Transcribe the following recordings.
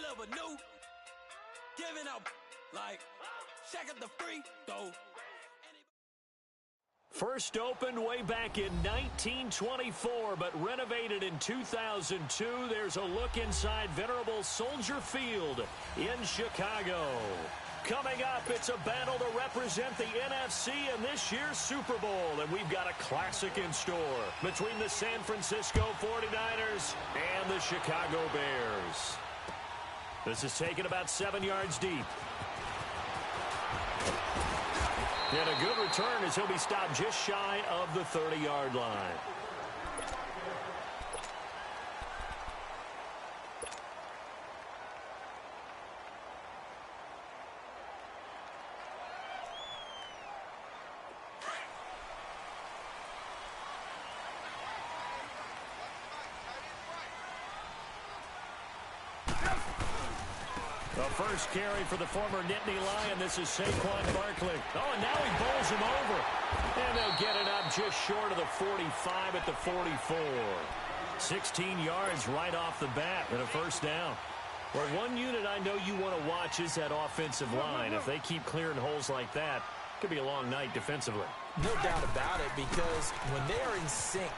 never knew. Giving up like check at the free throw. First opened way back in 1924, but renovated in 2002. There's a look inside venerable Soldier Field in Chicago. Coming up, it's a battle to represent the NFC in this year's Super Bowl, and we've got a classic in store between the San Francisco 49ers and the Chicago Bears. This is taken about 7 yards deep. And a good return as he'll be stopped just shy of the 30-yard line. The first carry for the former Nittany Lion. This is Saquon Barkley. Oh, and now he bowls him over. And they'll get it up just short of the 45 at the 44. 16 yards right off the bat and a first down. Well, one unit I know you want to watch is that offensive line. If they keep clearing holes like that, it could be a long night defensively. No doubt about it, because when they are in sync,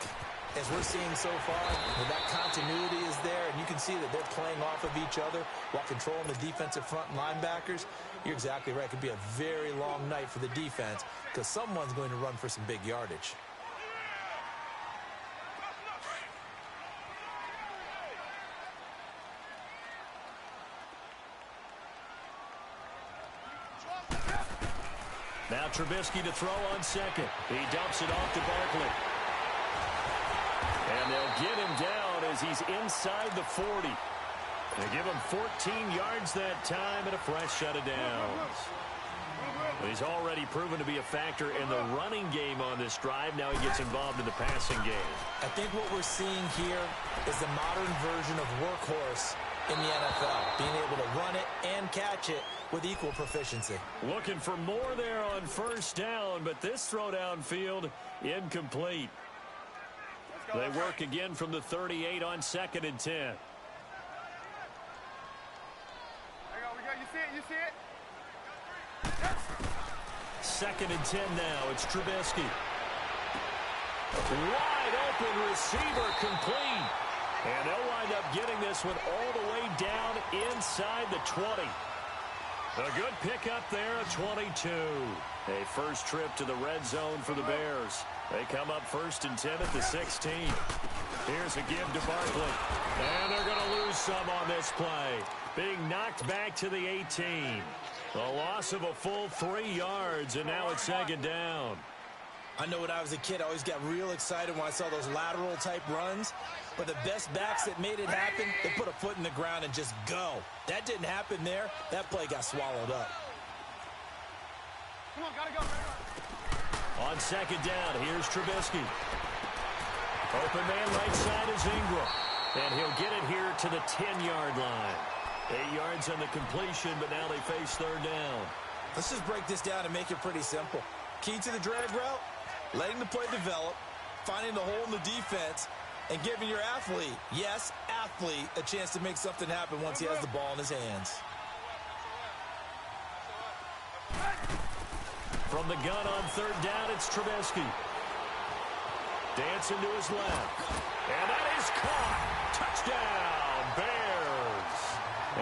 as we're seeing so far, that continuity is there, and you can see that they're playing off of each other while controlling the defensive front and linebackers. You're exactly right. It could be a very long night for the defense because someone's going to run for some big yardage. Now Trubisky to throw on second. He dumps it off to Barkley. And they'll get him down as he's inside the 40. They give him 14 yards that time and a fresh set of downs. He's already proven to be a factor in the running game on this drive. Now he gets involved in the passing game. I think what we're seeing here is the modern version of workhorse in the NFL, being able to run it and catch it with equal proficiency. Looking for more there on first down, but this throw downfield incomplete. They work again from the 38 on 2nd and 10. There we go. You see it? You see it? Yes. 2nd and 10 now. It's Trubisky. Wide open receiver complete. And they'll wind up getting this one all the way down inside the 20. A good pickup there at 22. A first trip to the red zone for the Bears. They come up 1st and 10 at the 16. Here's a give to Barkley. And they're going to lose some on this play. Being knocked back to the 18. A loss of a full 3 yards, and now it's 2nd down. I know when I was a kid, I always got real excited when I saw those lateral-type runs. But the best backs that made it happen, they put a foot in the ground and just go. That didn't happen there. That play got swallowed up. Come on, gotta go. On 2nd down, here's Trubisky. Open man right side is Ingram. And he'll get it here to the 10-yard line. 8 yards on the completion, but now they face 3rd down. Let's just break this down and make it pretty simple. Key to the drag route, letting the play develop, finding the hole in the defense, and giving your athlete, yes, athlete, a chance to make something happen once he has the ball in his hands. From the gun on 3rd down, it's Trubisky. Dancing to his left. And that is caught. Touchdown, Bears.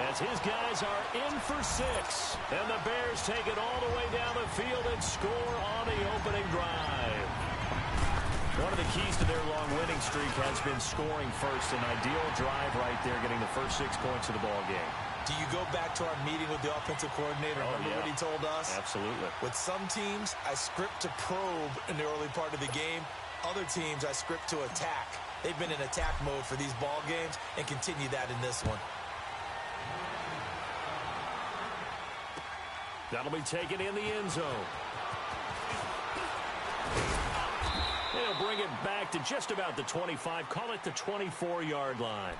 As his guys are in for 6. And the Bears take it all the way down the field and score on the opening drive. One of the keys to their long winning streak has been scoring first. An ideal drive right there, getting the first 6 points of the ball game. Do you go back to our meeting with the offensive coordinator? Remember what he told us? Absolutely. With some teams, I script to probe in the early part of the game. Other teams, I script to attack. They've been in attack mode for these ball games and continue that in this one. That'll be taken in the end zone. They'll bring it back to just about the 25. Call it the 24-yard line.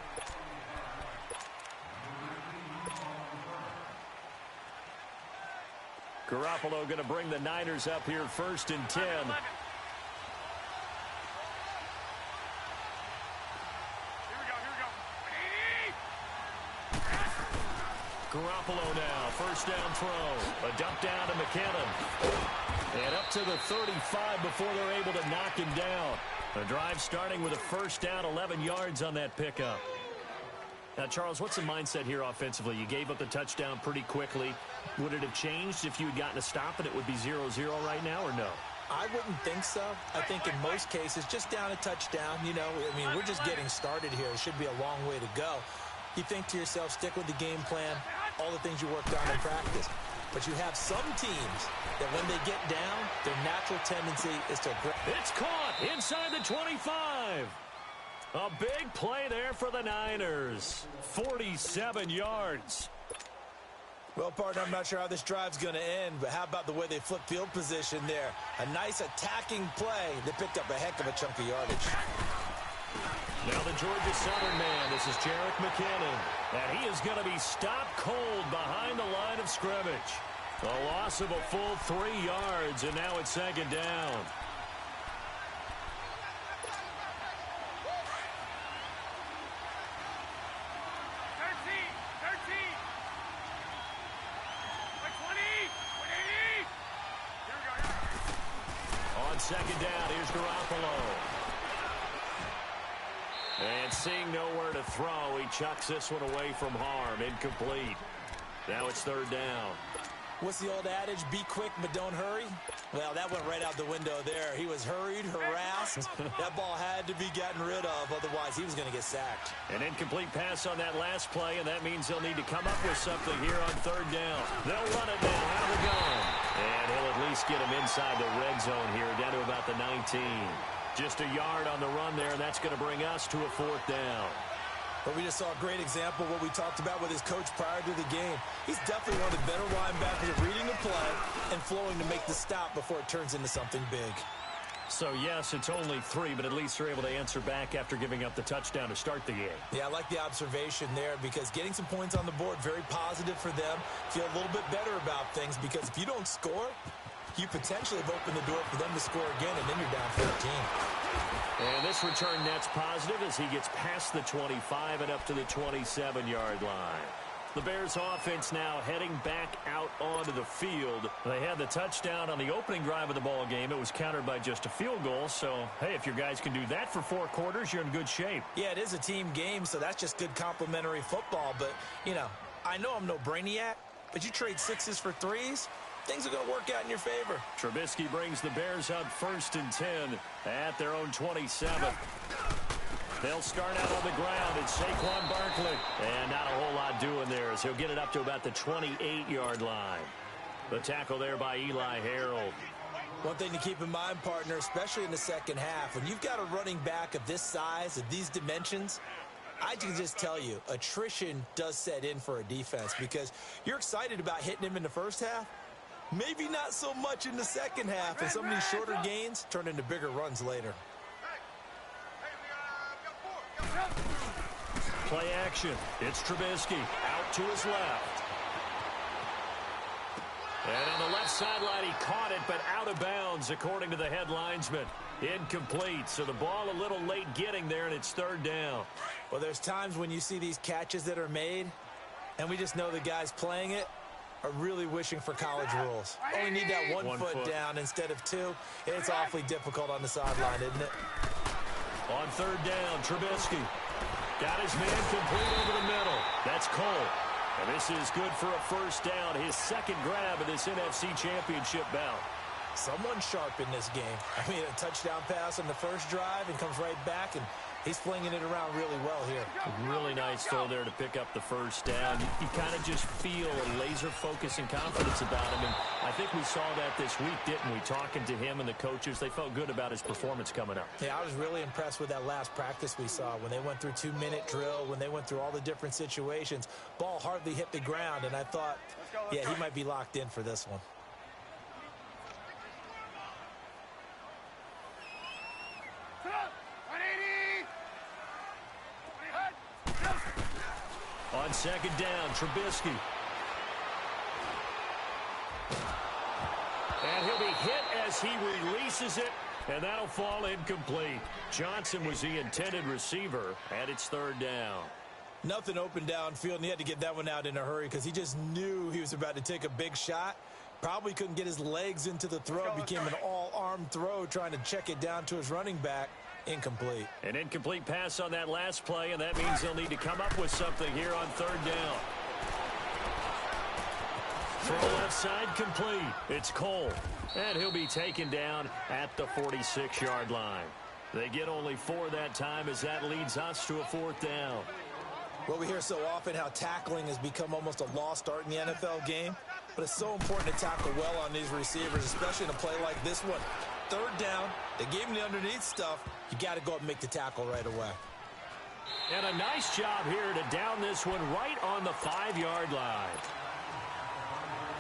Garoppolo going to bring the Niners up here 1st and 10. Garoppolo now, first down throw. A dump down to McKinnon. And up to the 35 before they're able to knock him down. The drive starting with a first down, 11 yards on that pickup. Now, Charles, what's the mindset here offensively? You gave up the touchdown pretty quickly. Would it have changed if you had gotten a stop and it would be 0-0 right now, or no? I wouldn't think so. I think in most cases, just down a touchdown, you know, I mean, we're just getting started here. It should be a long way to go. You think to yourself, stick with the game plan, all the things you worked on in practice. But you have some teams that when they get down, their natural tendency is to... It's caught inside the 25. A big play there for the Niners. 47 yards. Well, partner, I'm not sure how this drive's going to end, but how about the way they flip field position there? A nice attacking play. They picked up a heck of a chunk of yardage. Now the Georgia Southern man, this is Jerick McKinnon. And he is going to be stopped cold behind the line of scrimmage. A loss of a full 3 yards, and now it's second down. Second down, here's Garoppolo. And seeing nowhere to throw, he chucks this one away from harm. Incomplete. Now it's third down. What's the old adage? Be quick, but don't hurry? Well, that went right out the window there. He was hurried, harassed. That ball had to be gotten rid of, otherwise he was going to get sacked. An incomplete pass on that last play, and that means they'll need to come up with something here on third down. They'll run it now. Out of the gun. And he'll at least get him inside the red zone here, down to about the 19. Just a yard on the run there, and that's going to bring us to a fourth down. But we just saw a great example of what we talked about with his coach prior to the game. He's definitely one of the better linebackers at reading the play and flowing to make the stop before it turns into something big. So, yes, it's only 3, but at least they're able to answer back after giving up the touchdown to start the game. Yeah, I like the observation there because getting some points on the board, very positive for them. Feel a little bit better about things because if you don't score, you potentially have opened the door for them to score again, and then you're down 14. And this return net's positive as he gets past the 25 and up to the 27-yard line. The Bears offense now heading back out onto the field. They had the touchdown on the opening drive of the ball game. It was countered by just a field goal. So, hey, if your guys can do that for 4 quarters, you're in good shape. Yeah, it is a team game, so that's just good complimentary football. But, you know, I know I'm no brainiac, but you trade 6s for 3s, things are going to work out in your favor. Trubisky brings the Bears up 1st and 10 at their own 27. They'll start out on the ground. It's Saquon Barkley. And not a whole lot doing there as he'll get it up to about the 28-yard line. The tackle there by Eli Harold. One thing to keep in mind, partner, especially in the second half, when you've got a running back of this size, of these dimensions, I can just tell you, attrition does set in for a defense because you're excited about hitting him in the first half. Maybe not so much in the second half, and some of these shorter gains turn into bigger runs later. Play action. It's Trubisky out to his left. And on the left sideline, he caught it, but out of bounds, according to the head linesman. Incomplete, so the ball a little late getting there, and it's third down. Well, there's times when you see these catches that are made, and we just know the guys playing it are really wishing for college rules. Only need that one foot down instead of 2. It's awfully difficult on the sideline, isn't it? On third down, Trubisky got his man complete over the middle. That's Cole. And this is good for a first down, his second grab of this NFC Championship bout. Someone sharp in this game. I mean, a touchdown pass on the first drive and comes right back, and he's flinging it around really well here. Really nice throw there to pick up the first down. You kind of just feel a laser focus and confidence about him, and I think we saw that this week, didn't we? Talking to him and the coaches, they felt good about his performance coming up. Yeah, I was really impressed with that last practice we saw when they went through 2-minute drill, when they went through all the different situations. Ball hardly hit the ground, and I thought, yeah, he might be locked in for this one. On second down, Trubisky. And he'll be hit as he releases it, and that'll fall incomplete. Johnson was the intended receiver, and it's third down. Nothing open downfield, and he had to get that one out in a hurry because he just knew he was about to take a big shot. Probably couldn't get his legs into the throw. Became an all-arm throw trying to check it down to his running back. Incomplete. An incomplete pass on that last play, and that means they'll need to come up with something here on third down. Throw left side complete. It's Cole, and he'll be taken down at the 46-yard line. They get only 4 that time as that leads us to a 4th down. Well, we hear so often how tackling has become almost a lost art in the NFL game, but it's so important to tackle well on these receivers, especially in a play like this one. Third down, they gave him the underneath stuff. You got to go up and make the tackle right away. And a nice job here to down this one right on the 5-yard line.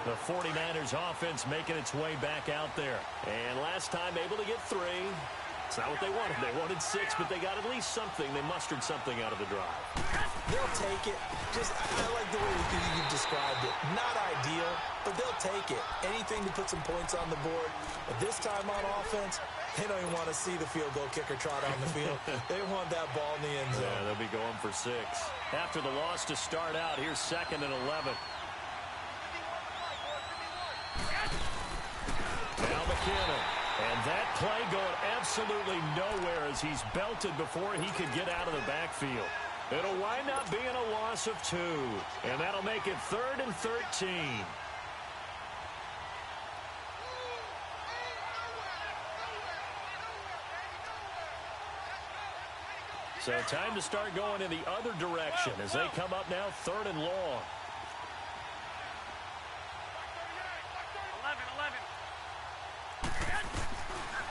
The 49ers offense making its way back out there. And last time able to get 3. It's not what they wanted. They wanted 6, but they got at least something. They mustered something out of the drive. They'll take it. I like the way you described it. Not ideal, but they'll take it. Anything to put some points on the board. But this time on offense, they don't even want to see the field goal kicker trot on the field. They want that ball in the end zone. Yeah, they'll be going for 6. After the loss to start out, here's 2nd and 11. Now McKinnon. And that play going absolutely nowhere as he's belted before he could get out of the backfield. It'll wind up being a loss of 2. And that'll make it 3rd and 13. So time to start going in the other direction as they come up now 3rd and long.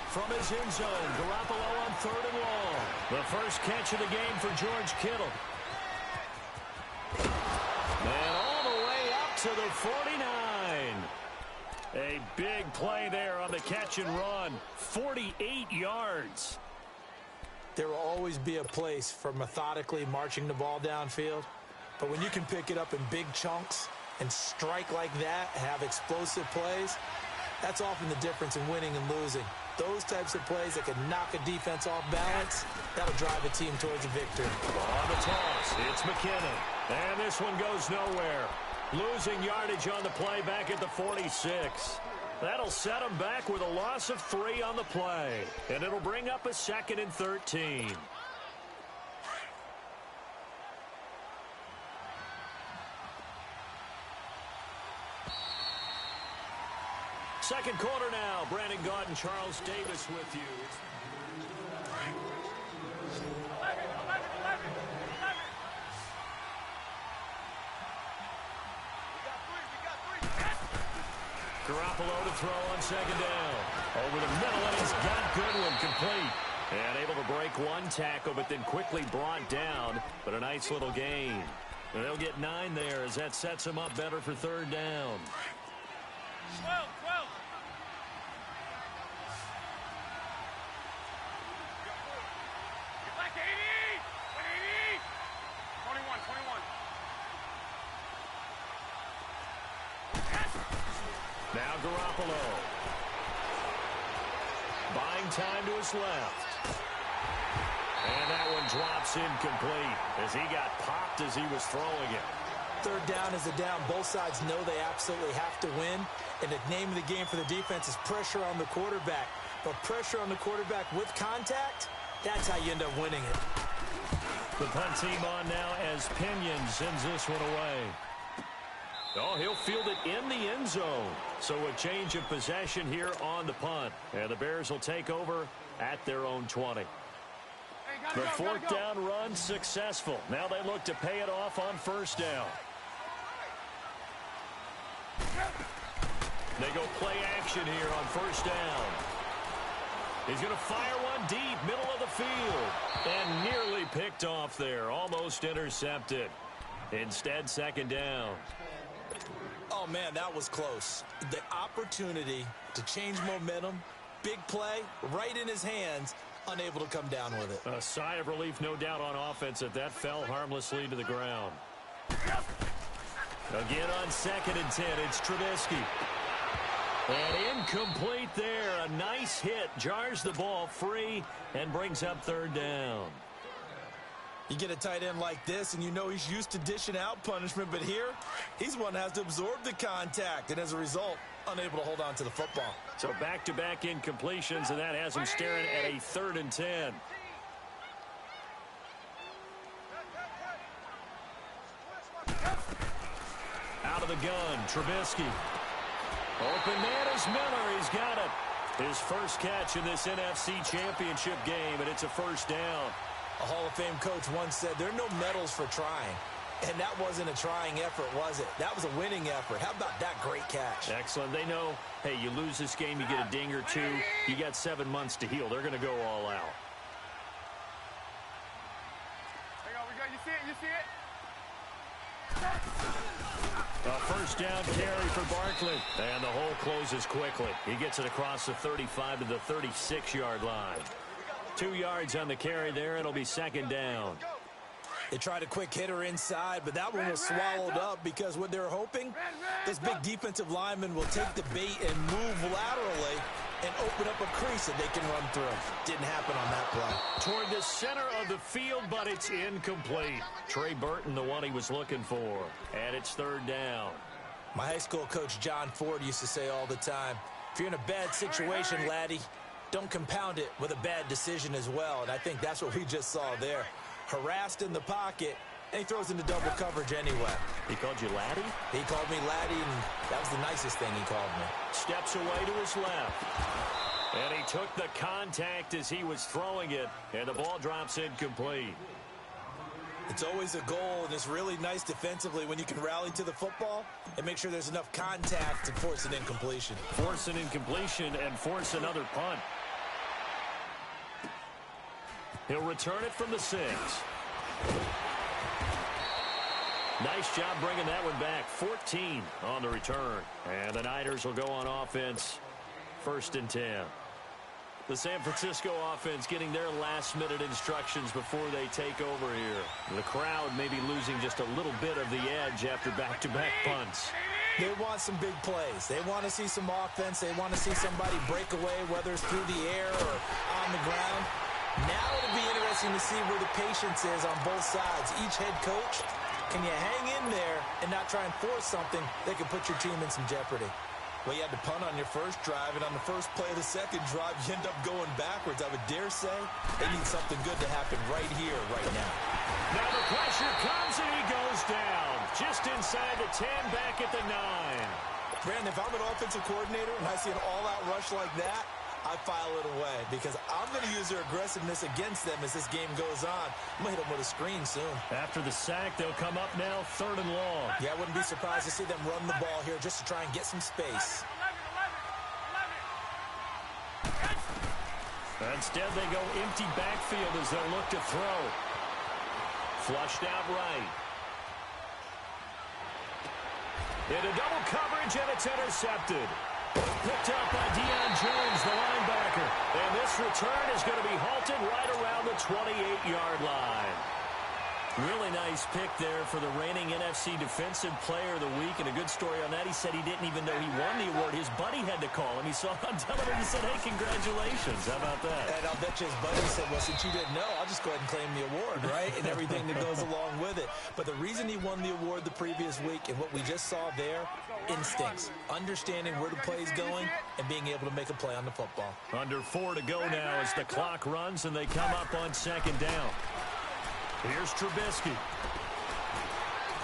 From his end zone, Garoppolo on 3rd and long. The first catch of the game for George Kittle. And all the way up to the 49. A big play there on the catch and run. 48 yards. There will always be a place for methodically marching the ball downfield. But when you can pick it up in big chunks and strike like that, have explosive plays, that's often the difference in winning and losing. Those types of plays that can knock a defense off balance, that'll drive a team towards a victory. On the toss, it's McKinnon. And this one goes nowhere. Losing yardage on the play back at the 46. That'll set them back with a loss of 3 on the play. And it'll bring up a 2nd and 13. Second quarter now. Brandon Gaudin, Charles Davis with you. Garoppolo to throw on 2nd down. Over the middle, and he's got Goodwin complete. And able to break 1 tackle, but then quickly brought down. But a nice little gain. And they'll get 9 there as that sets them up better for 3rd down. 12. Like 80! 180! 21. Now Garoppolo. Buying time to his left. And that one drops incomplete as he got popped as he was throwing it. 3rd down is a down. Both sides know they absolutely have to win. And the name of the game for the defense is pressure on the quarterback. But pressure on the quarterback with contact, that's how you end up winning it. The punt team on now as Pinion sends this one away. Oh, he'll field it in the end zone. So a change of possession here on the punt. And the Bears will take over at their own 20. The 4th down run successful. Now they look to pay it off on 1st down. They go play action here on 1st down. He's going to fire one deep, middle of the field. And nearly picked off there. Almost intercepted. Instead, 2nd down. Oh, man, that was close. The opportunity to change momentum, big play, right in his hands, unable to come down with it. A sigh of relief, no doubt, on offense that fell harmlessly to the ground. Again on 2nd and 10, it's Trubisky. And incomplete there. A nice hit. Jars the ball free and brings up 3rd down. You get a tight end like this, and you know he's used to dishing out punishment, but here, he's one that has to absorb the contact, and as a result, unable to hold on to the football. So back-to-back incompletions, and that has him staring at a 3rd and 10. Out of the gun, Trubisky. Open man is Miller. He's got it. His first catch in this NFC Championship game, and it's a 1st down. A Hall of Fame coach once said, there are no medals for trying. And that wasn't a trying effort, was it? That was a winning effort. How about that great catch? Excellent. They know, hey, you lose this game, you get a ding or two. You got 7 months to heal. They're going to go all out. There you go. We got, you see it? You see it? A 1st down carry for Barkley. And the hole closes quickly. He gets it across the 35 to the 36-yard line. 2 yards on the carry there. It'll be 2nd down. They tried a quick hitter inside, but that one was swallowed up because what they're hoping, this big defensive lineman will take the bait and move laterally and open up a crease that they can run through. Didn't happen on that play. Toward the center of the field, but it's incomplete. Trey Burton, the one he was looking for. And it's 3rd down. My high school coach, John Ford, used to say all the time, if you're in a bad situation, laddie, don't compound it with a bad decision as well. And I think that's what we just saw there. Harassed in the pocket, and he throws into double coverage anyway. He called you laddie? He called me laddie, and that was the nicest thing he called me. Steps away to his left. And he took the contact as he was throwing it, and the ball drops incomplete. It's always a goal, and it's really nice defensively when you can rally to the football and make sure there's enough contact to force an incompletion. Force an incompletion and force another punt. He'll return it from the 6. Nice job bringing that one back. 14 on the return. And the Niners will go on offense. 1st and 10. The San Francisco offense getting their last-minute instructions before they take over here. The crowd may be losing just a little bit of the edge after back-to-back punts. They want some big plays. They want to see some offense. They want to see somebody break away, whether it's through the air or on the ground. Now it'll be interesting to see where the patience is on both sides. Each head coach, can you hang in there and not try and force something that could put your team in some jeopardy? Well, you had to punt on your first drive, and on the first play of the second drive, you end up going backwards. I would dare say they need something good to happen right here, right now. Now the pressure comes, and he goes down. Just inside the 10, back at the 9. Brandon, if I'm an offensive coordinator and I see an all-out rush like that, I file it away because I'm going to use their aggressiveness against them as this game goes on. I'm going to hit them with a screen soon. After the sack, they'll come up now 3rd and long. Yeah, I wouldn't be surprised to see them run the ball here just to try and get some space. Instead, they go empty backfield as they'll look to throw. Flushed out right. Into double coverage, and it's intercepted. Picked up by Deion Jones, the linebacker. And this return is going to be halted right around the 28-yard line. Really nice pick there for the reigning NFC Defensive Player of the Week. And a good story on that. He said he didn't even know he won the award. His buddy had to call him. He saw it on television and said, hey, congratulations. How about that? And I'll bet you his buddy said, well, since you didn't know, I'll just go ahead and claim the award, right? And everything that goes along with it. But the reason he won the award the previous week and what we just saw there, instincts. Understanding where the play is going and being able to make a play on the football. Under 4 to go now as the clock runs and they come up on 2nd down. Here's Trubisky.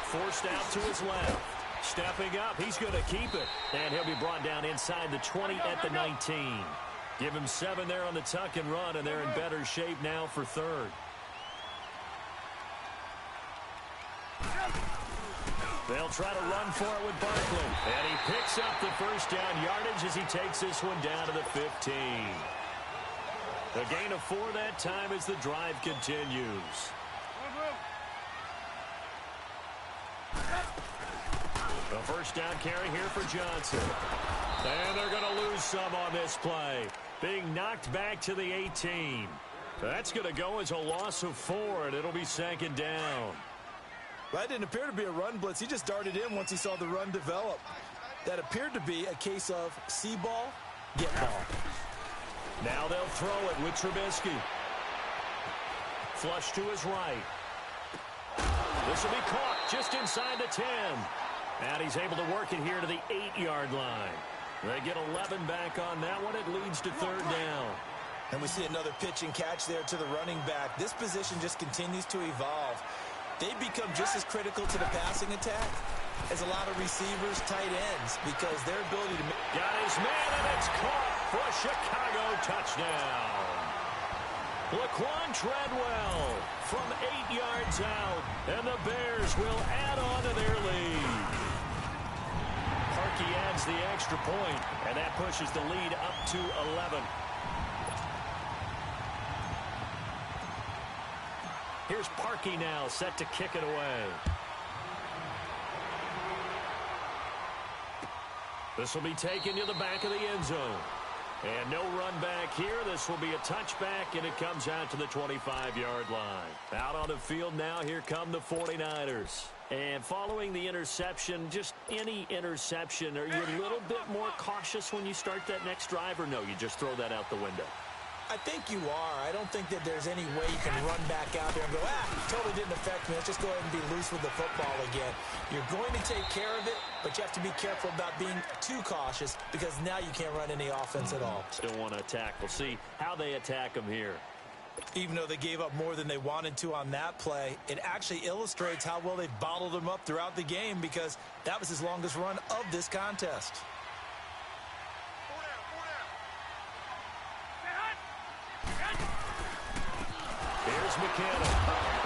Forced out to his left. Stepping up, he's going to keep it. And he'll be brought down inside the 20 at the 19. Give him 7 there on the tuck and run, and they're in better shape now for 3rd. They'll try to run for it with Barkley. And he picks up the 1st down yardage as he takes this one down to the 15. A gain of 4 that time as the drive continues. A 1st down carry here for Johnson. And they're going to lose some on this play. Being knocked back to the 18. That's going to go as a loss of 4, and it'll be 2nd down. That didn't appear to be a run blitz. He just darted in once he saw the run develop. That appeared to be a case of see ball, get ball. Now they'll throw it with Trubisky. Flush to his right. This will be caught just inside the 10. And he's able to work it here to the 8-yard line. They get 11 back on that one. It leads to third down. And we see another pitch and catch there to the running back. This position just continues to evolve. They become just as critical to the passing attack as a lot of receivers, tight ends, because their ability to... Got his man, and it's caught for a Chicago touchdown. Laquan Treadwell from 8 yards out, and the Bears will add on to their lead. Parkey adds the extra point, and that pushes the lead up to 11. Here's Parkey now, set to kick it away. This will be taken to the back of the end zone. And no run back here. This will be a touchback, and it comes out to the 25-yard line. Out on the field now, here come the 49ers. And following the interception, just any interception, are you a little bit more cautious when you start that next drive, or no, you just throw that out the window? I think you are. I don't think that there's any way you can run back out there and go, totally didn't affect me. Let's just go ahead and be loose with the football again. You're going to take care of it, but you have to be careful about being too cautious because now you can't run any offense at all. Still want to attack. We'll see how they attack them here. Even though they gave up more than they wanted to on that play, it actually illustrates how well they've bottled them up throughout the game because that was his longest run of this contest. Here's McKinnon,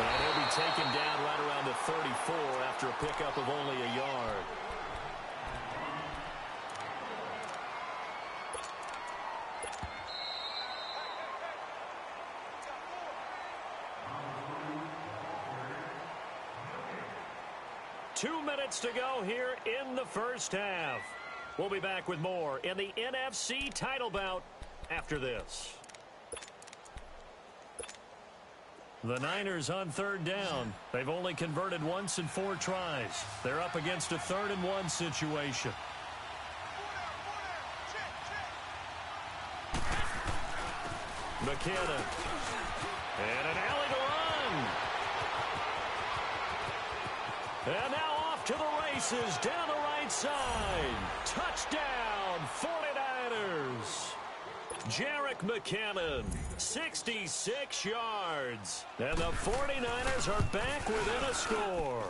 and he'll be taken down right around the 34 after a pickup of only a yard. Two minutes to go here in the first half. We'll be back with more in the NFC title bout after this. The Niners on third down. They've only converted once in 4 tries. They're up against a 3rd and 1 situation. McKinnon. And an alley to run. And now off to the races down the right side. Touchdown, 49ers. Jerick McKinnon, 66 yards. And the 49ers are back within a score.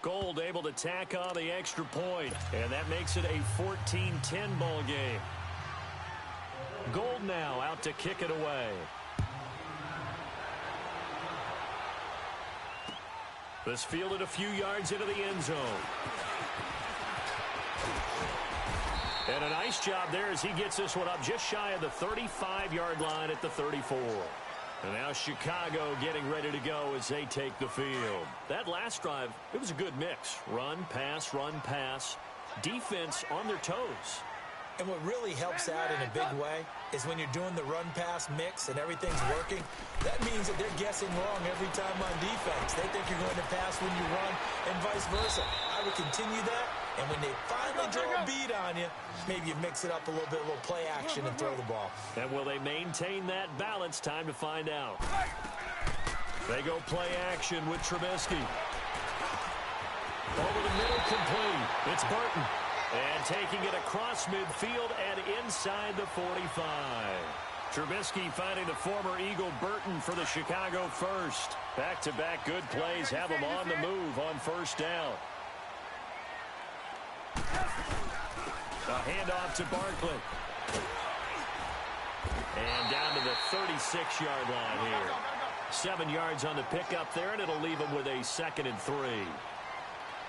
Gold able to tack on the extra point, and that makes it a 14-10 ball game. Gold now out to kick it away. This fielded a few yards into the end zone. And a nice job there as he gets this one up just shy of the 35-yard line at the 34. And now Chicago getting ready to go as they take the field. That last drive, it was a good mix. Run, pass, defense on their toes. And what really helps out in a big way is when you're doing the run-pass mix and everything's working, that means that they're guessing wrong every time on defense. They think you're going to pass when you run and vice versa. I would continue that, and when they finally draw a beat on you, maybe you mix it up a little bit, a little play action and throw the ball. And will they maintain that balance? Time to find out. They go play action with Trubisky. Over the middle, complete. It's Burton. And taking it across midfield and inside the 45. Trubisky finding the former Eagle Burton for the Chicago first. Back-to-back good plays have him on the move on first down. A handoff to Barkley. And down to the 36-yard line here. 7 yards on the pickup there, and it'll leave him with a 2nd and 3.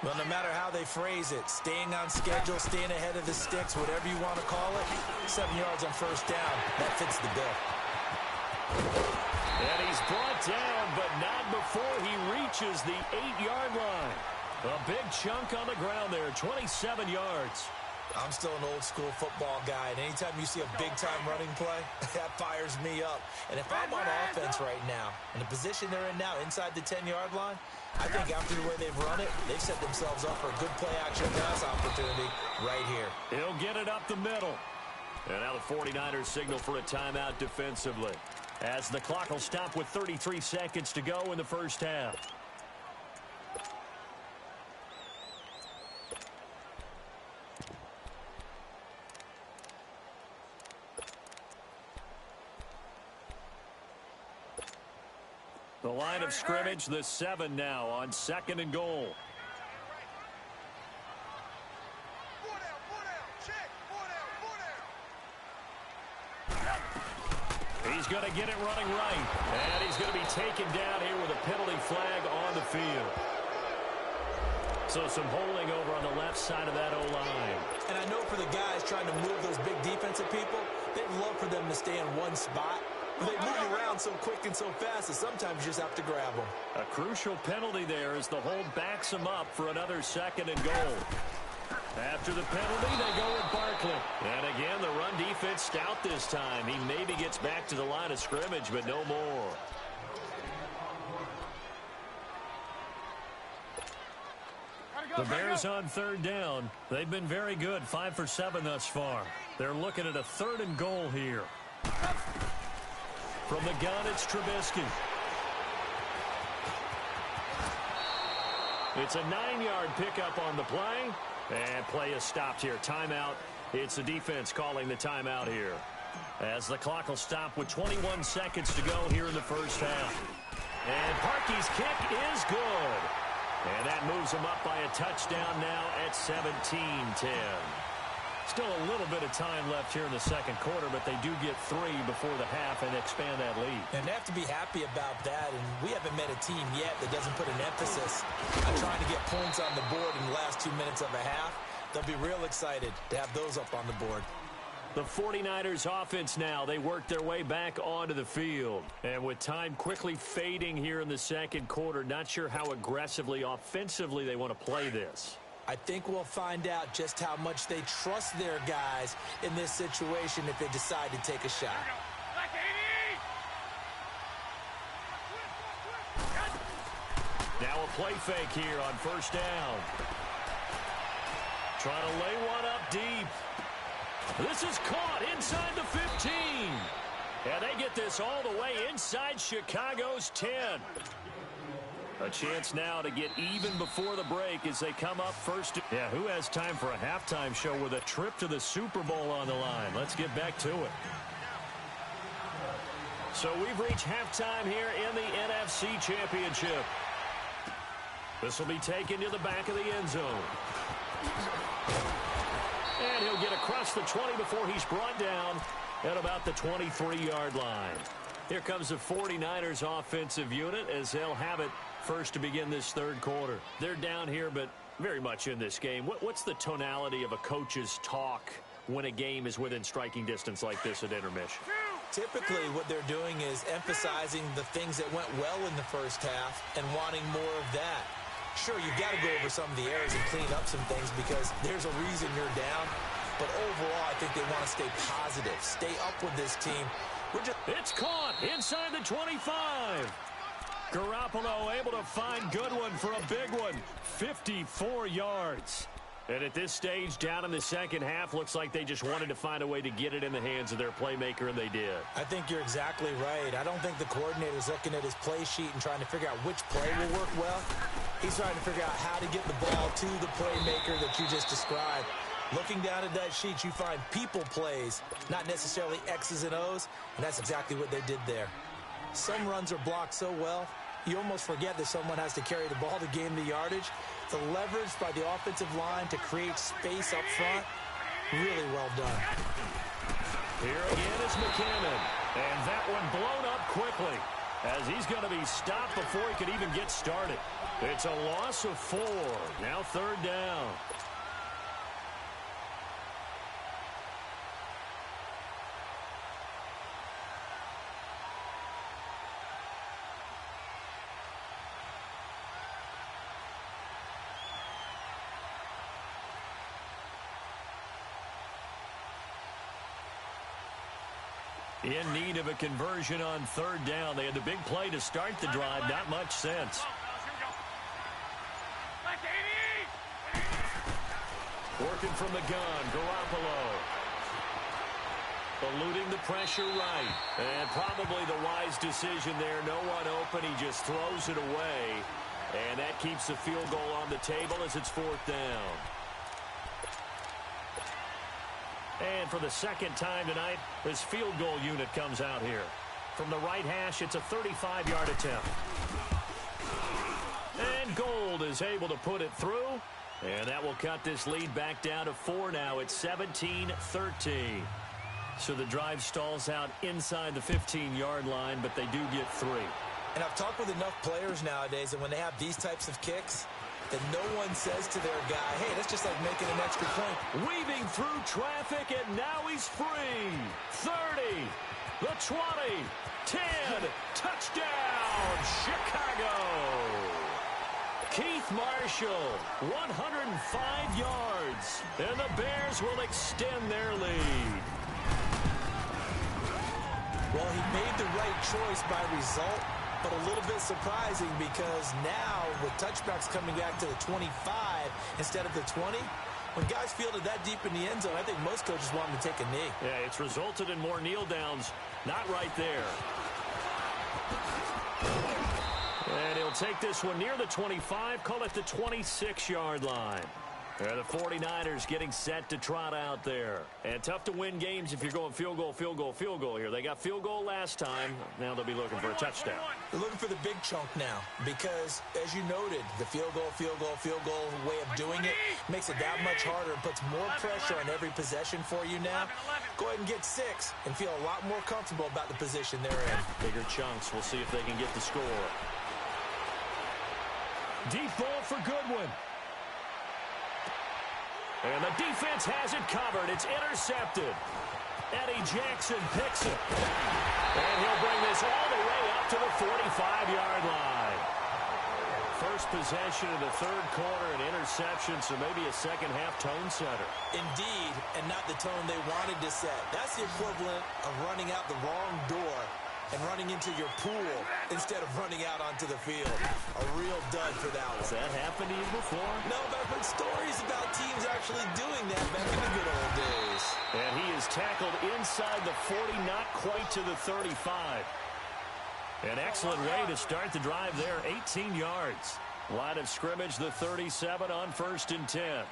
Well, no matter how they phrase it, staying on schedule, staying ahead of the sticks, whatever you want to call it, 7 yards on first down, that fits the bill. And he's brought down, but not before he reaches the 8-yard line. A big chunk on the ground there, 27 yards. I'm still an old-school football guy, and anytime you see a big-time running play, that fires me up. And if I'm on offense right now, in the position they're in now, inside the 10-yard line, I think after the way they've run it, they've set themselves up for a good play-action pass opportunity right here. He'll get it up the middle. And now the 49ers signal for a timeout defensively, as the clock will stop with 33 seconds to go in the first half. line of scrimmage, the 7 now on 2nd and goal. He's going to get it running right. And he's going to be taken down here with a penalty flag on the field. So some holding over on the left side of that O-line. And I know for the guys trying to move those big defensive people, they'd love for them to stay in one spot. But they move you around so quick and so fast that sometimes you just have to grab them. A crucial penalty there as the hold backs him up for another 2nd and goal. After the penalty, they go with Barkley. And again, the run defense stout this time. He maybe gets back to the line of scrimmage, but no more. The Bears on 3rd down. They've been very good, 5 for 7 thus far. They're looking at a 3rd and goal here. From the gun, it's Trubisky. It's a 9-yard pickup on the play. And play is stopped here. Timeout. It's the defense calling the timeout here. As the clock will stop with 21 seconds to go here in the first half. And Parkey's kick is good. And that moves them up by a touchdown now at 17-10. Still a little bit of time left here in the second quarter, but they do get 3 before the half and expand that lead. And they have to be happy about that, and we haven't met a team yet that doesn't put an emphasis on trying to get points on the board in the last 2 minutes of a half. They'll be real excited to have those up on the board. The 49ers offense now, they work their way back onto the field. And with time quickly fading here in the second quarter, not sure how aggressively, offensively they want to play this. I think we'll find out just how much they trust their guys in this situation if they decide to take a shot. Now a play fake here on 1st down. Trying to lay one up deep. This is caught inside the 15. And they get this all the way inside Chicago's 10. A chance now to get even before the break as they come up first. Yeah, who has time for a halftime show with a trip to the Super Bowl on the line? Let's get back to it. So we've reached halftime here in the NFC Championship. This will be taken to the back of the end zone. And he'll get across the 20 before he's brought down at about the 23-yard line. Here comes the 49ers offensive unit as they'll have it first to begin this third quarter. They're down here, but very much in this game. What's the tonality of a coach's talk when a game is within striking distance like this at intermission? Typically, what they're doing is emphasizing the things that went well in the first half and wanting more of that. Sure, you've got to go over some of the errors and clean up some things because there's a reason you're down. But overall, I think they want to stay positive, stay up with this team. It's caught inside the 25. Garoppolo able to find Goodwin for a big one. 54 yards. And at this stage, down in the second half, looks like they just wanted to find a way to get it in the hands of their playmaker, and they did. I think you're exactly right. I don't think the coordinator's looking at his play sheet and trying to figure out which play will work well. He's trying to figure out how to get the ball to the playmaker that you just described. Looking down at that sheet, you find people plays, not necessarily X's and O's, and that's exactly what they did there. Some runs are blocked so well, you almost forget that someone has to carry the ball to gain the yardage. The leverage by the offensive line to create space up front, really well done. Here again is McKinnon, and that one blown up quickly as he's going to be stopped before he could even get started. It's a loss of 4. Now third down. In need of a conversion on third down. They had the big play to start the drive. Not much sense. Working from the gun, Garoppolo. Eluding the pressure right. And probably the wise decision there. No one open. He just throws it away. And that keeps the field goal on the table as it's fourth down. And for the second time tonight, this field goal unit comes out here. From the right hash, it's a 35-yard attempt. And Gold is able to put it through. And that will cut this lead back down to 4 now. It's 17-13. So the drive stalls out inside the 15-yard line, but they do get 3. And I've talked with enough players nowadays, and when they have these types of kicks, that no one says to their guy, hey, that's just like making an extra point. Weaving through traffic, and now he's free. 30, the 20, 10, touchdown, Chicago. Keith Marshall, 105 yards, and the Bears will extend their lead. Well, he made the right choice by result, but a little bit surprising because now with touchbacks coming back to the 25 instead of the 20, when guys fielded that deep in the end zone, I think most coaches want them to take a knee. Yeah, it's resulted in more kneel downs. Not right there. And he'll take this one near the 25, call it the 26-yard line. And the 49ers getting set to trot out there. And tough to win games if you're going field goal, field goal, field goal here. They got field goal last time. Now they'll be looking for a touchdown. They're looking for the big chunk now because, as you noted, the field goal way of doing it makes it that much harder and puts more pressure on every possession for you now. Go ahead and get 6 and feel a lot more comfortable about the position they're in. Bigger chunks. We'll see if they can get the score. Deep ball for Goodwin. And the defense has it covered. It's intercepted. Eddie Jackson picks it. And he'll bring this all the way up to the 45-yard line. First possession in the third quarter, an interception, so maybe a second-half tone setter. Indeed, and not the tone they wanted to set. That's the equivalent of running out the wrong door and running into your pool instead of running out onto the field. A real dud for that one. Has that happened to you before? No, but I've heard stories about teams actually doing that back in the good old days. And he is tackled inside the 40, not quite to the 35. An excellent way to start the drive there, 18 yards. Line of scrimmage, the 37 on 1st and 10.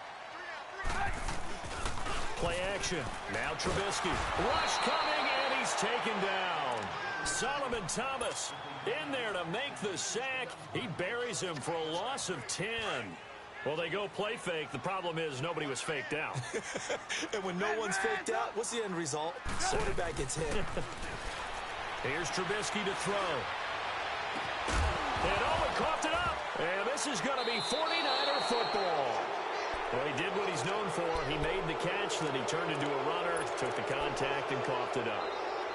Play action. Now Trubisky. Rush coming, and he's taken down. Solomon Thomas in there to make the sack. He buries him for a loss of 10. Well, they go play fake. The problem is nobody was faked out. And when no one's faked out, what's the end result? Quarterback gets hit. Here's Trubisky to throw. And Owen coughed it up. And this is going to be 49er football. Well, he did what he's known for. He made the catch, then he turned into a runner, took the contact, and coughed it up.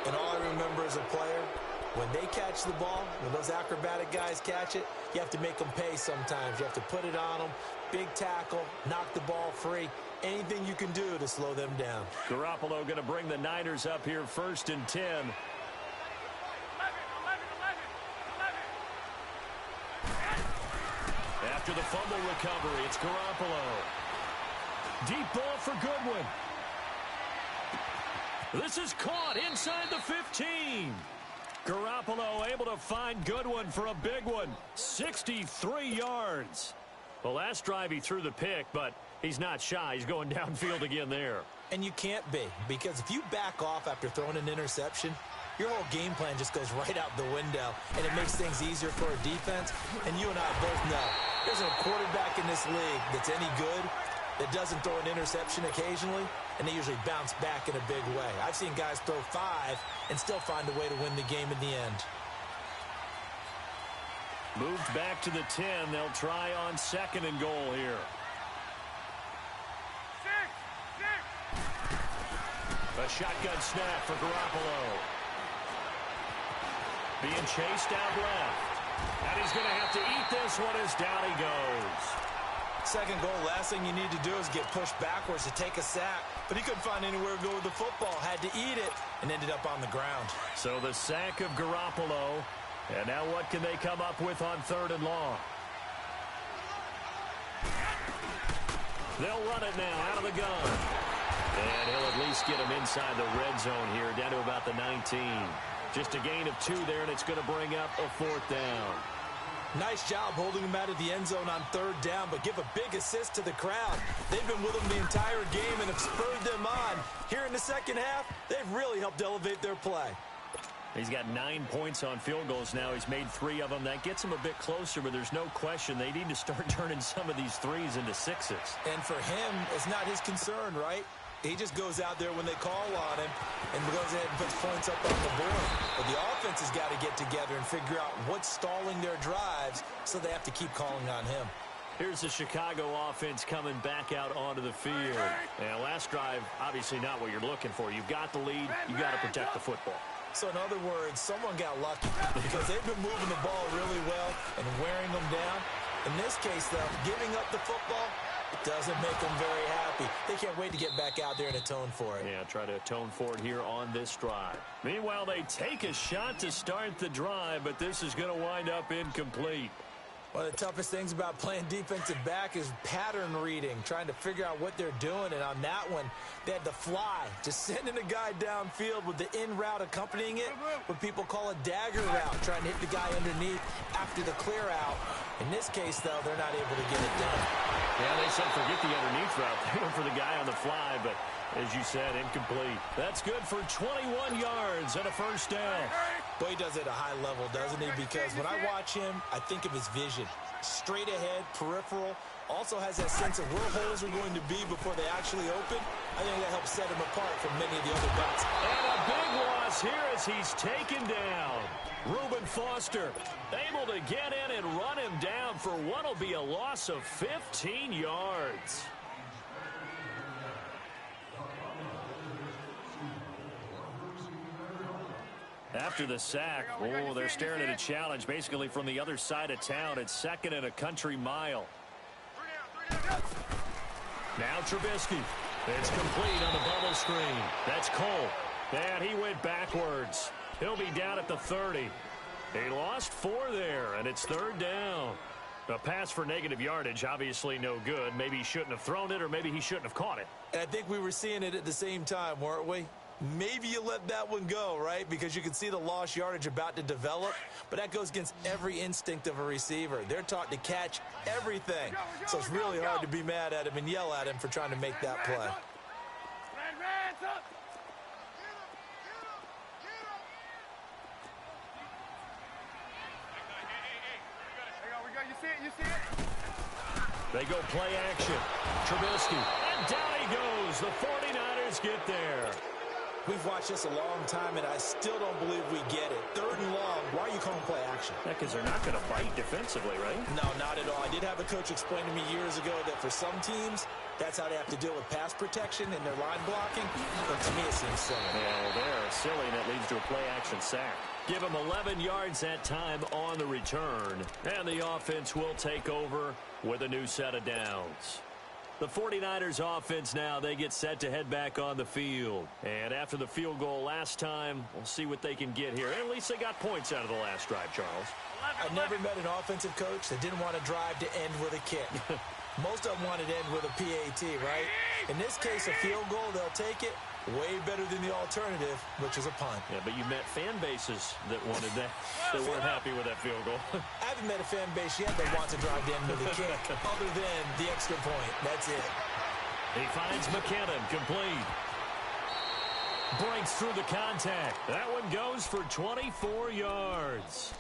And all I remember as a player, when they catch the ball, when those acrobatic guys catch it, you have to make them pay sometimes. You have to put it on them, big tackle, knock the ball free, anything you can do to slow them down. Garoppolo going to bring the Niners up here 1st and 10. After the fumble recovery, it's Garoppolo. Deep ball for Goodwin. This is caught inside the 15. Garoppolo able to find Goodwin for a big one. 63 yards. The last drive he threw the pick, but he's not shy. He's going downfield again there. And you can't be, because if you back off after throwing an interception, your whole game plan just goes right out the window, and it makes things easier for a defense. And you and I both know there's a quarterback in this league that's any good that doesn't throw an interception occasionally, and they usually bounce back in a big way. I've seen guys throw 5 and still find a way to win the game in the end. Moved back to the 10. They'll try on 2nd and goal here. A shotgun snap for Garoppolo. Being chased out left. And he's going to have to eat this one as down he goes. 2nd goal, last thing you need to do is get pushed backwards to take a sack. But he couldn't find anywhere to go with the football. Had to eat it and ended up on the ground. So the sack of Garoppolo. And now what can they come up with on 3rd and long? They'll run it now out of the gun. And he'll at least get him inside the red zone here, down to about the 19. Just a gain of 2 there, and it's going to bring up a 4th down. Nice job holding him out of the end zone on 3rd down, but give a big assist to the crowd. They've been with him the entire game and have spurred them on. Here in the second half, they've really helped elevate their play. He's got 9 points on field goals now. He's made 3 of them. That gets him a bit closer, but there's no question they need to start turning some of these threes into 6s. And for him, it's not his concern, right? He just goes out there when they call on him and goes ahead and puts points up on the board. But the offense has got to get together and figure out what's stalling their drives, so they have to keep calling on him. Here's the Chicago offense coming back out onto the field. And last drive, obviously not what you're looking for. You've got the lead. You've got to protect the football. So in other words, someone got lucky because they've been moving the ball really well and wearing them down. In this case, though, giving up the football doesn't make them very happy. They can't wait to get back out there and atone for it. Yeah, try to atone for it here on this drive. Meanwhile, they take a shot to start the drive, but this is going to wind up incomplete. One of the toughest things about playing defensive back is pattern reading, trying to figure out what they're doing. And on that one, they had the fly, just sending a guy downfield with the in route accompanying it, what people call a dagger route, trying to hit the guy underneath after the clear out. In this case, though, they're not able to get it done. Yeah, they said forget the underneath route. They went for the guy on the fly, but as you said, incomplete. That's good for 21 yards and a first down. Boy, he does it at a high level, doesn't he? Because when I watch him, I think of his vision. Straight ahead, peripheral. Also has that sense of where holes are going to be before they actually open. I think that helps set him apart from many of the other backs. And a big loss here as he's taken down. Reuben Foster able to get in and run him down for what will be a loss of 15 yards. After the sack, they're staring at a challenge basically from the other side of town. It's 2nd and a country mile. Now Trubisky. It's complete on the bubble screen. That's Cole. And he went backwards. He'll be down at the 30. He lost 4 there, and it's 3rd down. A pass for negative yardage, obviously no good. Maybe he shouldn't have thrown it, or maybe he shouldn't have caught it. And I think we were seeing it at the same time, weren't we? Maybe you let that one go, right? Because you can see the lost yardage about to develop. But that goes against every instinct of a receiver. They're taught to catch everything. So it's really hard to be mad at him and yell at him for trying to make that play. You see it? They go play action. Trubisky. And down he goes. The 49ers get there. We've watched this a long time, and I still don't believe we get it. 3rd and long. Why are you calling play action? Yeah, because they're not going to bite defensively, right? No, not at all. I did have a coach explain to me years ago that for some teams, that's how they have to deal with pass protection and their line blocking. But to me, it seems silly. Yeah, well, they're silly, and it leads to a play-action sack. Give them 11 yards that time on the return. And the offense will take over with a new set of downs. The 49ers offense now, they get set to head back on the field. And after the field goal last time, we'll see what they can get here. And at least they got points out of the last drive, Charles. I've never met an offensive coach that didn't want to drive to end with a kick. Most of them wanted to end with a PAT, right? In this case, a field goal, they'll take it. Way better than the alternative, which is a punt. Yeah, but you met fan bases that wanted that, that weren't happy with that field goal. I haven't met a fan base yet that wants to drive to end with a kick, other than the extra point. That's it. He finds McKinnon, complete. Breaks through the contact. That one goes for 24 yards.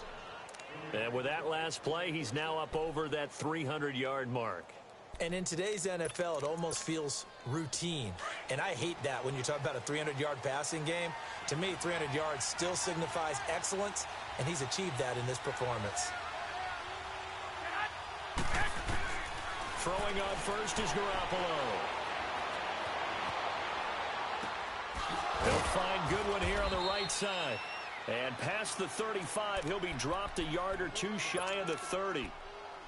And with that last play, he's now up over that 300-yard mark. And in today's NFL, it almost feels routine. And I hate that when you talk about a 300-yard passing game. To me, 300 yards still signifies excellence, and he's achieved that in this performance. Throwing on first is Garoppolo. He'll find Goodwin here on the right side. And past the 35, he'll be dropped a yard or two shy of the 30.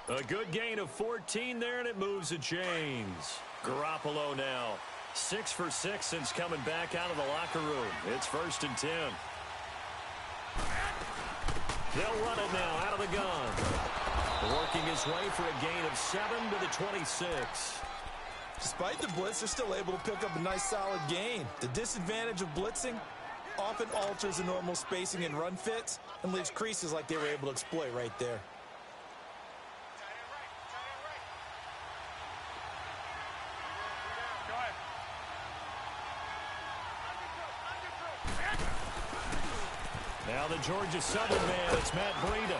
A good gain of 14 there, and it moves the chains. Garoppolo now 6 for 6 since coming back out of the locker room. It's 1st and 10. They'll run it now out of the gun. Working his way for a gain of 7 to the 26. Despite the blitz, they're still able to pick up a nice solid gain. The disadvantage of blitzing often alters the normal spacing and run fits and leaves creases like they were able to exploit right there. Now the Georgia Southern man, it's Matt Breida.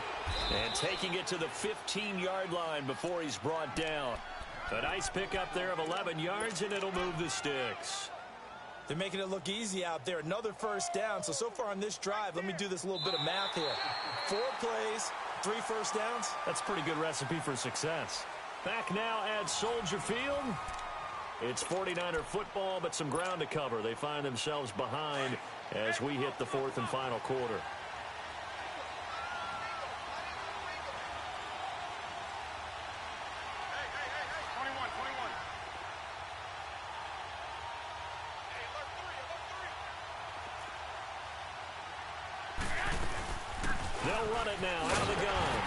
And taking it to the 15-yard line before he's brought down. A nice pickup there of 11 yards, and it'll move the sticks. They're making it look easy out there. Another first down. So far on this drive, let me do this little bit of math here. 4 plays, 3 first downs. That's a pretty good recipe for success. Back now at Soldier Field. It's 49er football, but some ground to cover. They find themselves behind as we hit the 4th and final quarter. They'll run it now out of the gun.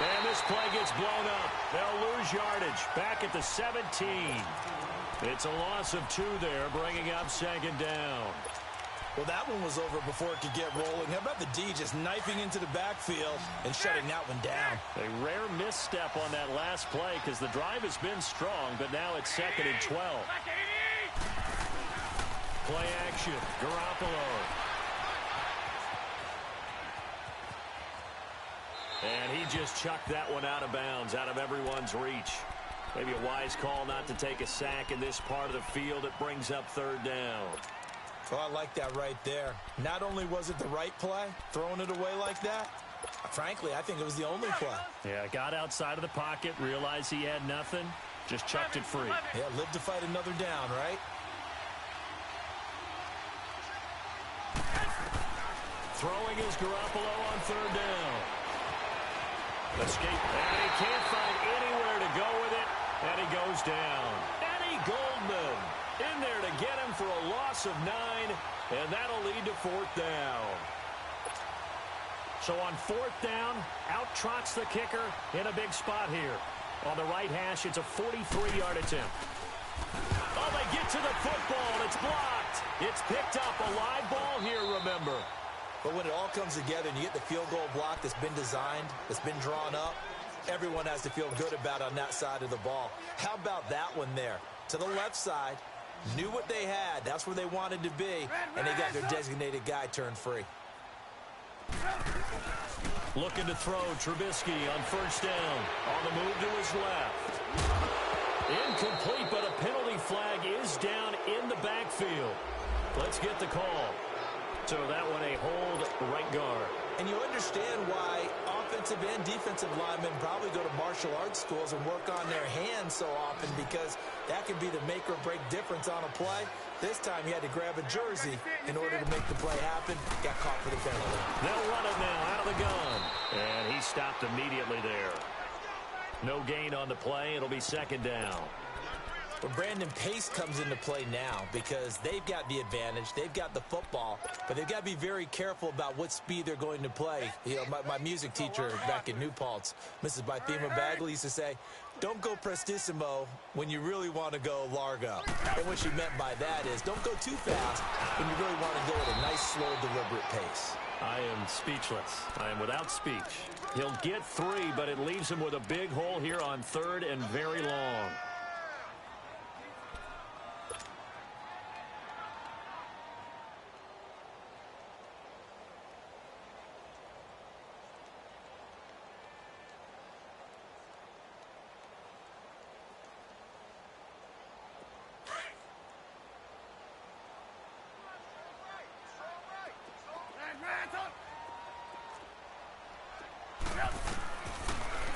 And this play gets blown up. They'll lose yardage. Back at the 17. It's a loss of 2 there, bringing up 2nd down. Well, that one was over before it could get rolling. How about the D just knifing into the backfield and shutting that one down? A rare misstep on that last play because the drive has been strong, but now it's 2nd and 12. Play action. Garoppolo. And he just chucked that one out of bounds, out of everyone's reach. Maybe a wise call not to take a sack in this part of the field. It brings up 3rd down. Oh, I like that right there. Not only was it the right play, throwing it away like that, frankly, I think it was the only play. Yeah, got outside of the pocket, realized he had nothing, just chucked it free. Yeah, live to fight another down, right? Throwing is Garoppolo on 3rd down. Escape, and he can't find anywhere to go with it, and he goes down. Eddie Goldman in there to get him for a loss of 9, and that'll lead to 4th down. So on 4th down, out trots the kicker in a big spot here. On the right hash, it's a 43-yard attempt. Oh, they get to the football. It's blocked. It's picked up. A live ball here, remember. But when it all comes together and you get the field goal block that's been designed, that's been drawn up, everyone has to feel good about on that side of the ball. How about that one there? To the left side, knew what they had. That's where they wanted to be, and they got their designated guy turned free. Looking to throw, Trubisky on 1st down. On the move to his left. Incomplete, but a penalty flag is down in the backfield. Let's get the call. So that one a hold right guard. And you understand why offensive and defensive linemen probably go to martial arts schools and work on their hands so often, because that can be the make or break difference on a play. This time he had to grab a jersey in order to make the play happen. Got caught for the penalty. They'll run it now out of the gun. And he stopped immediately there. No gain on the play. It'll be 2nd down. Well, Brandon, pace comes into play now because they've got the advantage. They've got the football, but they've got to be very careful about what speed they're going to play. You know, my music teacher back in New Paltz, Mrs. Bythema Bagley, used to say, don't go prestissimo when you really want to go largo. And what she meant by that is don't go too fast when you really want to go at a nice, slow, deliberate pace. I am speechless. I am without speech. He'll get 3, but it leaves him with a big hole here on 3rd and very long.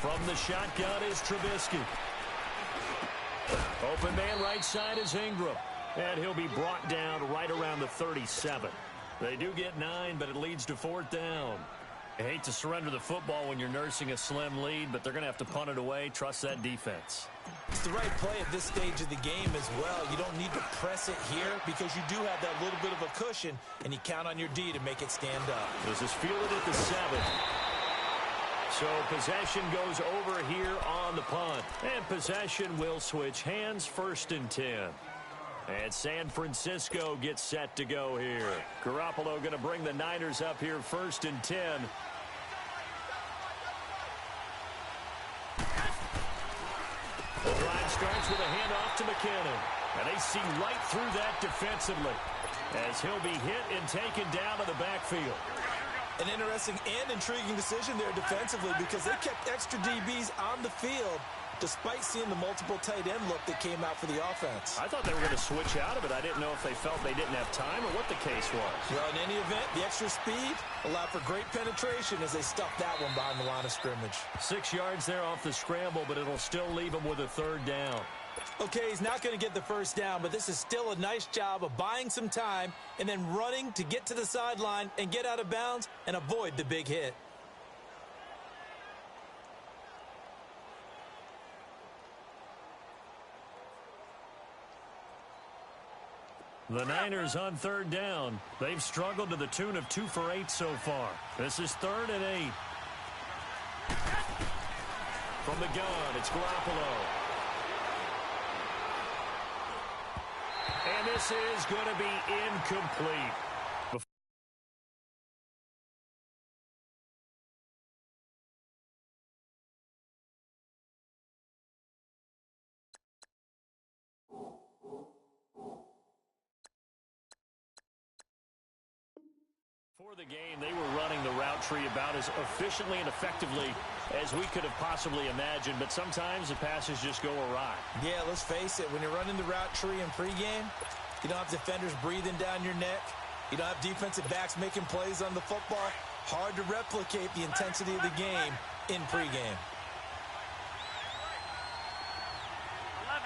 From the shotgun is Trubisky. Open man right side is Ingram. And he'll be brought down right around the 37. They do get 9, but it leads to 4th down. I hate to surrender the football when you're nursing a slim lead, but they're going to have to punt it away. Trust that defense. It's the right play at this stage of the game as well. You don't need to press it here because you do have that little bit of a cushion, and you count on your D to make it stand up. This is fielded at the 7. So possession goes over here on the punt. And possession will switch hands, 1st and 10. And San Francisco gets set to go here. Garoppolo going to bring the Niners up here, 1st and 10. The drive starts with a handoff to McKinnon. And they see right through that defensively as he'll be hit and taken down to the backfield. An interesting and intriguing decision there defensively because they kept extra DBs on the field despite seeing the multiple tight end look that came out for the offense. I thought they were going to switch out of it. I didn't know if they felt they didn't have time or what the case was. Well, in any event, the extra speed allowed for great penetration as they stuffed that one behind the line of scrimmage. 6 yards there off the scramble, but it'll still leave him with a third down. Okay, he's not going to get the first down, but this is still a nice job of buying some time and then running to get to the sideline and get out of bounds and avoid the big hit. The Niners on third down. They've struggled to the tune of 2 for 8 so far. This is 3rd and 8. From the gun, it's Garoppolo. And this is going to be incomplete. For the game, they were running the route tree about as efficiently and effectively as we could have possibly imagined, but sometimes the passes just go awry. Yeah, let's face it, when you're running the route tree in pregame, you don't have defenders breathing down your neck. You don't have defensive backs making plays on the football. Hard to replicate the intensity of the game in pregame. 11.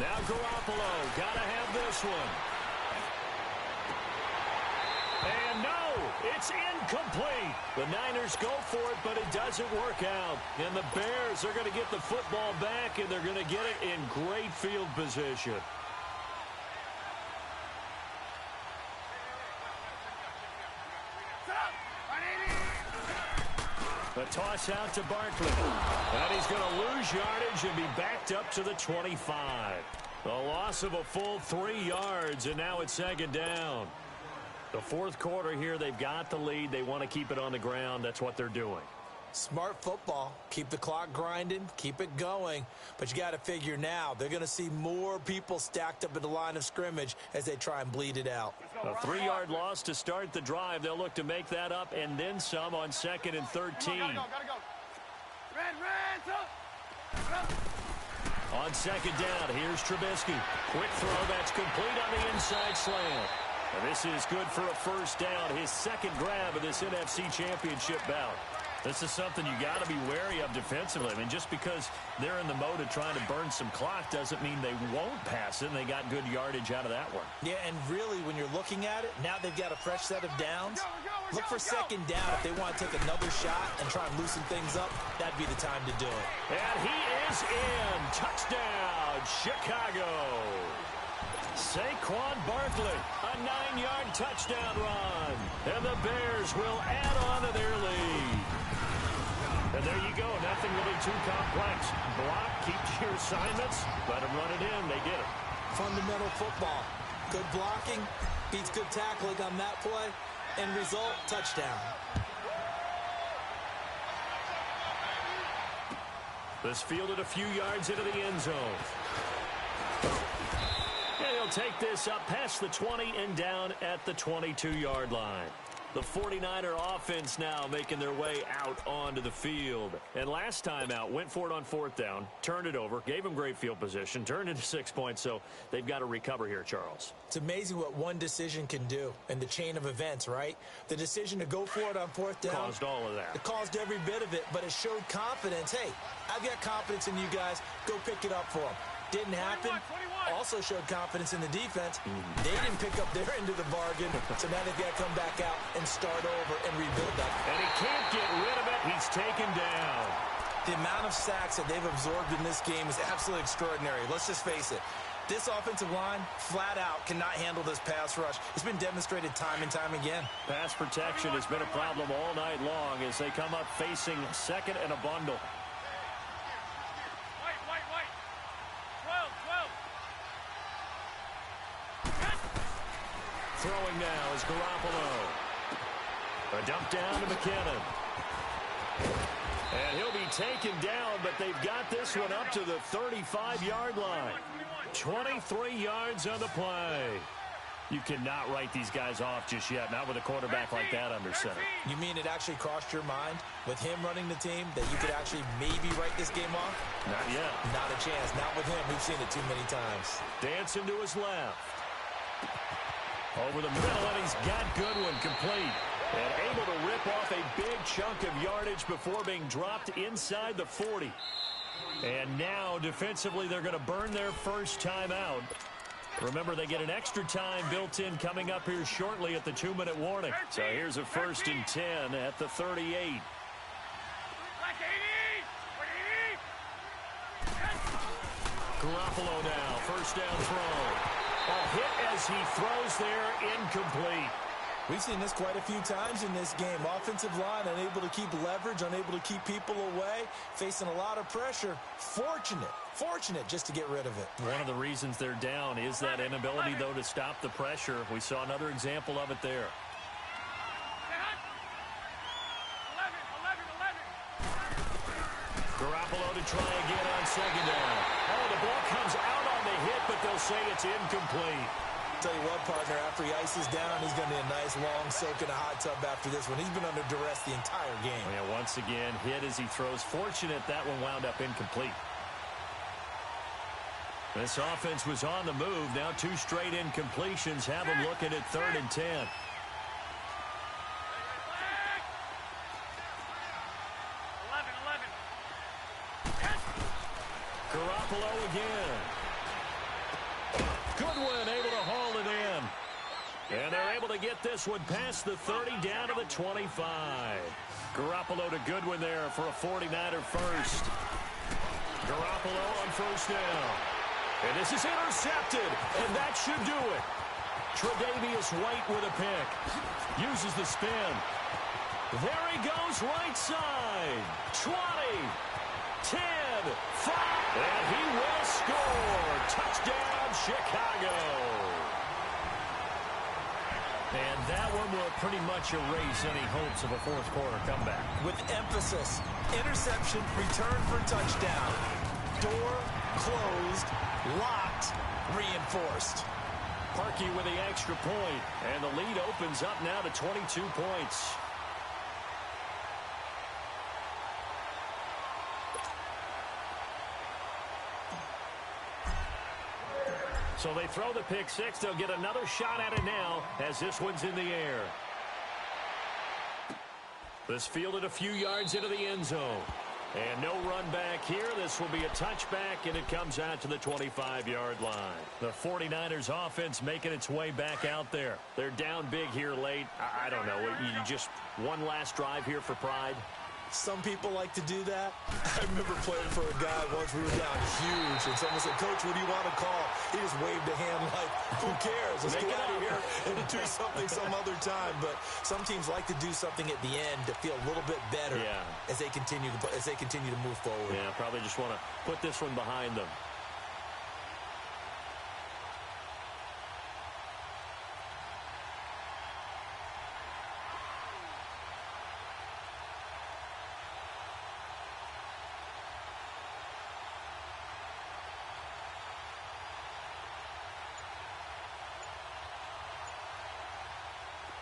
Now Garoppolo, gotta have this one. And no, it's incomplete. The Niners go for it, but it doesn't work out. And the Bears are going to get the football back, and they're going to get it in great field position. The toss out to Barkley. And he's going to lose yardage and be backed up to the 25. A loss of a full 3 yards, and now it's 2nd down. The 4th quarter here, they've got the lead. They want to keep it on the ground. That's what they're doing. Smart football. Keep the clock grinding. Keep it going. But you got to figure now, they're going to see more people stacked up at the line of scrimmage as they try and bleed it out. A 3-yard loss to start the drive. They'll look to make that up and then some on 2nd and 13. Gotta go. On 2nd down, here's Trubisky. Quick throw, that's complete on the inside slant. And this is good for a first down, his 2nd grab of this NFC Championship bout. This is something you got to be wary of defensively. I mean, just because they're in the mode of trying to burn some clock doesn't mean they won't pass it, and they got good yardage out of that one. Yeah, and really, when you're looking at it, now they've got a fresh set of downs. Look for 2nd down if they want to take another shot and try and loosen things up. That'd be the time to do it. And he is in. Touchdown, Chicago. Saquon Barkley, a 9-yard touchdown run. And the Bears will add on to their lead. And there you go, nothing really too complex. Block, keep to your assignments, let them run it in. They did it. Fundamental football. Good blocking, beats good tackling on that play, and result, touchdown. This fielded a few yards into the end zone. And he'll take this up past the 20 and down at the 22-yard line. The 49er offense now making their way out onto the field. And last time out, went for it on 4th down, turned it over, gave them great field position, turned into 6 points, so they've got to recover here, Charles. It's amazing what one decision can do in the chain of events, right? The decision to go for it on 4th down. Caused all of that. It caused every bit of it, but it showed confidence. Hey, I've got confidence in you guys. Go pick it up for them. Didn't happen. 21. Also showed confidence in the defense. They didn't pick up their end of the bargain, so now they've got to come back out and start over and rebuild that. And he can't get rid of it. He's taken down. The amount of sacks that they've absorbed in this game is absolutely extraordinary. Let's just face it. This offensive line, flat out, cannot handle this pass rush. It's been demonstrated time and time again. Pass protection has been a problem all night long as they come up facing 2nd and a bundle. Throwing now is Garoppolo. A dump down to McKinnon. And he'll be taken down, but they've got this one up to the 35-yard line. 23 yards on the play. You cannot write these guys off just yet, not with a quarterback like that under center. You mean it actually crossed your mind with him running the team that you could actually maybe write this game off? Not yet. Not a chance. Not with him. We've seen it too many times. Dancing to his left. Over the middle, and he's got Goodwin complete. And able to rip off a big chunk of yardage before being dropped inside the 40. And now, defensively, they're going to burn their first time out. Remember, they get an extra time built in coming up here shortly at the 2-minute warning. So here's a 1st and 10 at the 38. Garoppolo now, first down throw. A hit as he throws there, incomplete. We've seen this quite a few times in this game. Offensive line unable to keep leverage, unable to keep people away, facing a lot of pressure. Fortunate just to get rid of it. One of the reasons they're down is that inability, though, to stop the pressure. We saw another example of it there. Garoppolo to try again on second down. Oh, the ball comes out on the hit, but they'll say it's incomplete. Tell you what, partner, after he ices down, he's going to need a nice long soak in a hot tub after this one. He's been under duress the entire game. Yeah, once again, hit as he throws. Fortunate that one wound up incomplete. This offense was on the move. Now 2 straight incompletions have them looking at 3rd and 10. Garoppolo again. Goodwin able to haul it in. And they're able to get this one past the 30 down to the 25. Garoppolo to Goodwin there for a 49er first. Garoppolo on first down. And this is intercepted, and that should do it. Tre'Davious White with a pick. Uses the spin. There he goes, right side. 20, 10, 5, and he will score. Touchdown, Chicago. And that one will pretty much erase any hopes of a fourth quarter comeback. With emphasis, interception, return for touchdown. Door closed, locked, reinforced. Parkey with the extra point, and the lead opens up now to 22 points. So they throw the pick six. They'll get another shot at it now as this one's in the air. This fielded a few yards into the end zone. And no run back here. This will be a touchback, and it comes out to the 25-yard line. The 49ers offense making its way back out there. They're down big here late. I don't know. You just one last drive here for pride. Some people like to do that. I remember playing for a guy once. We were down huge, and someone said, "Coach, what do you want to call?" He just waved a hand like, "Who cares? Let's get out of here and do something some other time." But some teams like to do something at the end to feel a little bit better as they continue to move forward. Yeah, probably just want to put this one behind them.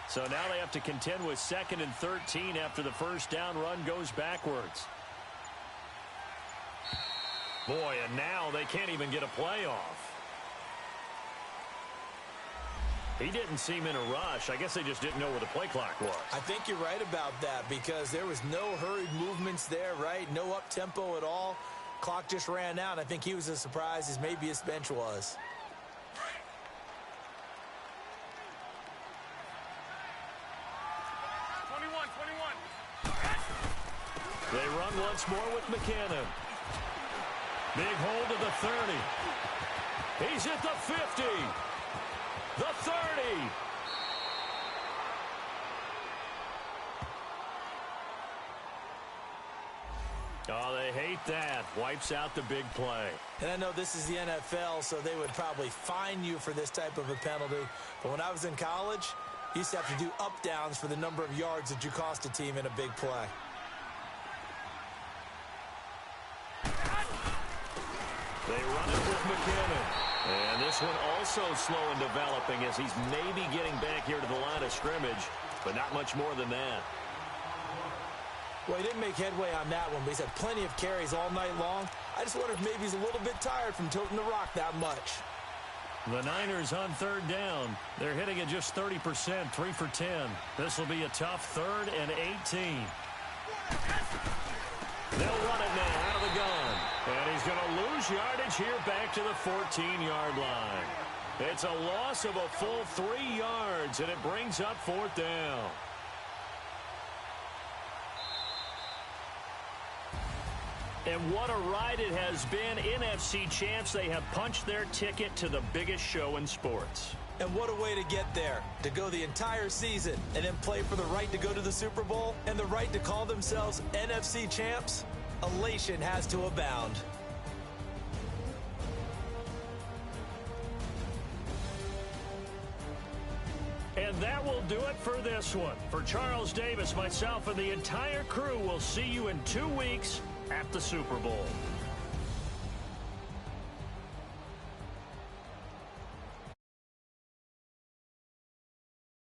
So now they have to contend with 2nd and 13 after the first down run goes backwards. Boy, and now they can't even get a play off. He didn't seem in a rush. I guess they just didn't know where the play clock was. I think you're right about that because there was no hurried movements there, right? No up-tempo at all. Clock just ran out. I think he was as surprised as maybe his bench was. They run once more with McKinnon. Big hold to the 30. He's at the 50. The 30. Oh, they hate that. Wipes out the big play. And I know this is the NFL, so they would probably fine you for this type of a penalty. But when I was in college, you used to have to do up-downs for the number of yards that you cost a team in a big play. They run it with McKinnon. And this one also slow in developing as he's maybe getting back here to the line of scrimmage, but not much more than that. Well, he didn't make headway on that one, but he's had plenty of carries all night long. I just wonder if maybe he's a little bit tired from tilting the rock that much. The Niners on third down. They're hitting at just 30%, 3 for 10. This will be a tough 3rd and 18. They'll run it now out of the gun. And he's going to lose yardage here back to the 14-yard line. It's a loss of a full 3 yards, and it brings up 4th down. And what a ride it has been. NFC champs, they have punched their ticket to the biggest show in sports. And what a way to get there, to go the entire season and then play for the right to go to the Super Bowl and the right to call themselves NFC champs. Elation has to abound. And that will do it for this one. For Charles Davis, myself, and the entire crew, will see you in 2 weeks at the Super Bowl.